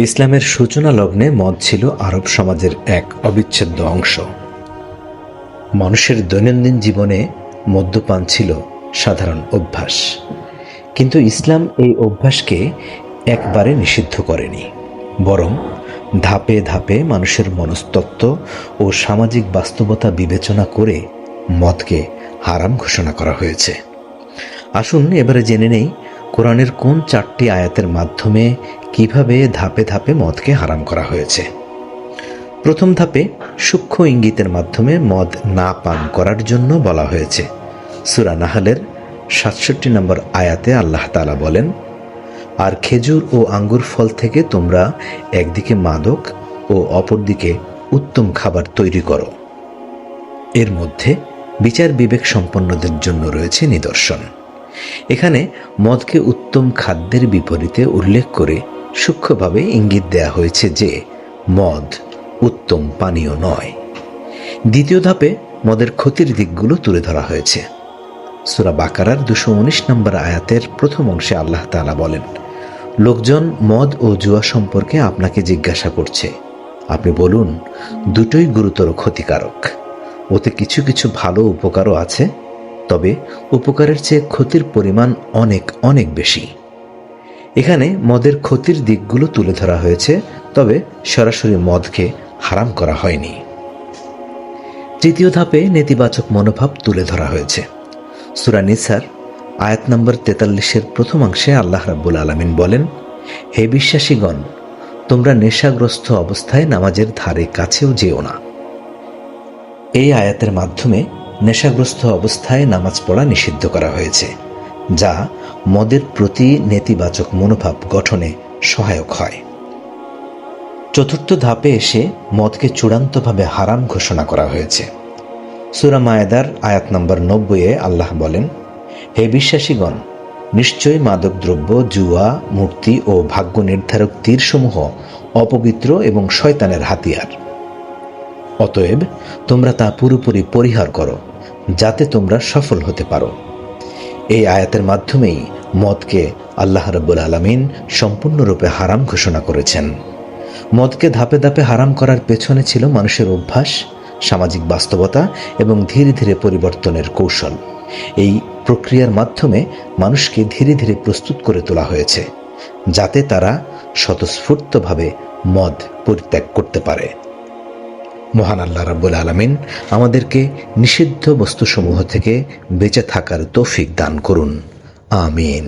ইসলামের সূচনা লগ্নে মদ ছিল আরব সমাজের এক অবিচ্ছেদ্য অংশ। মানুষের দৈনন্দিন জীবনে মদ্যপান ছিল সাধারণ অভ্যাস, কিন্তু ইসলাম এই অভ্যাসকে একবারে নিষিদ্ধ করেনি, বরং ধাপে ধাপে মানুষের মনস্তত্ত্ব ও সামাজিক বাস্তবতা বিবেচনা করে মদকে হারাম ঘোষণা করা হয়েছে। আসুন এবারে জেনে নেই কোরআনের কোন 4টি আয়াতের মাধ্যমে কিভাবে ধাপে ধাপে মদকে হারাম করা হয়েছে। প্রথম ধাপে সূক্ষ্ম ইঙ্গিতের মাধ্যমে মদ না পান করার জন্য বলা হয়েছে। সূরা নাহলের 67 নম্বর আয়াতে আল্লাহ তাআলা বলেন, আর খেজুর ও আঙ্গুর ফল থেকে তোমরা একদিকে মাদক ও অপরদিকে উত্তম খাবার তৈরি করো। এর মধ্যে বিচার বিবেক সম্পন্নদের জন্য রয়েছে নিদর্শন। এখানে মদকে উত্তম খাদ্যের বিপরীতে উল্লেখ করে সূক্ষ্মভাবে ইঙ্গিত দেয়া হয়েছে যে মদ উত্তম পানীয় নয়। দ্বিতীয় ধাপে মদের ক্ষতির দিকগুলো তুলে ধরা হয়েছে। সূরা বাকারার 219 নম্বর আয়াতের প্রথম অংশে আল্লাহ তাআলা বলেন, লোকজন মদ ও জুয়া সম্পর্কে আপনাকে জিজ্ঞাসা করছে, আপনি বলুন, দুটোই গুরুতর ক্ষতিকারক। ওতে কিছু কিছু ভালো উপকারও আছে, তবে উপকারের চেয়ে ক্ষতির পরিমাণ অনেক অনেক বেশি। এখানে মদের ক্ষতির দিকগুলো তুলে ধরা হয়েছে, তবে সরাসরি মদকে হারাম করা হয়নি। তৃতীয় ধাপে নেতিবাচক মনোভাব তুলে ধরা হয়েছে। সূরা নিসার আয়াত নম্বর 43-এর প্রথম অংশে আল্লাহ রাব্বুল আলামিন বলেন, হে বিশ্বাসীগণ, তোমরা নেশাগ্রস্ত অবস্থায় নামাজের ধারে কাছেও যেও না। এই আয়াতের মাধ্যমে নেশাগ্রস্ত অবস্থায় নামাজ পড়া নিষিদ্ধ করা হয়েছে, যা মদের প্রতি নেতিবাচক মনোভাব গঠনে সহায়ক হয়। চতুর্থ ধাপে এসে মদকে চূড়ান্তভাবে হারাম ঘোষণা করা হয়েছে। সূরা মায়েদার আয়াত নম্বর 90-এ আল্লাহ বলেন, হে বিশ্বাসীগণ, নিশ্চয়ই মাদকদ্রব্য, জুয়া, মূর্তি ও ভাগ্য নির্ধারক তীরসমূহ অপবিত্র এবং শয়তানের হাতিয়ার। অতএব তোমরা তা পুরোপুরি পরিহার করো, যাতে তোমরা সফল হতে পারো। এই আয়াতের মাধ্যমেই মদকে আল্লাহ রাব্বুল আলামিন সম্পূর্ণরূপে হারাম ঘোষণা করেছেন। মদকে ধাপে ধাপে হারাম করার পেছনে ছিল মানুষের অভ্যাস, সামাজিক বাস্তবতা এবং ধীরে ধীরে পরিবর্তনের কৌশল। এই প্রক্রিয়ার মাধ্যমে মানুষকে ধীরে ধীরে প্রস্তুত করে তোলা হয়েছে, যাতে তারা স্বতঃস্ফূর্তভাবে মদ পরিত্যাগ করতে পারে। মহান আল্লাহ রাব্বুল আলামিন আমাদেরকে নিষিদ্ধ বস্তুসমূহ থেকে বেঁচে থাকার তৌফিক দান করুন। আমিন।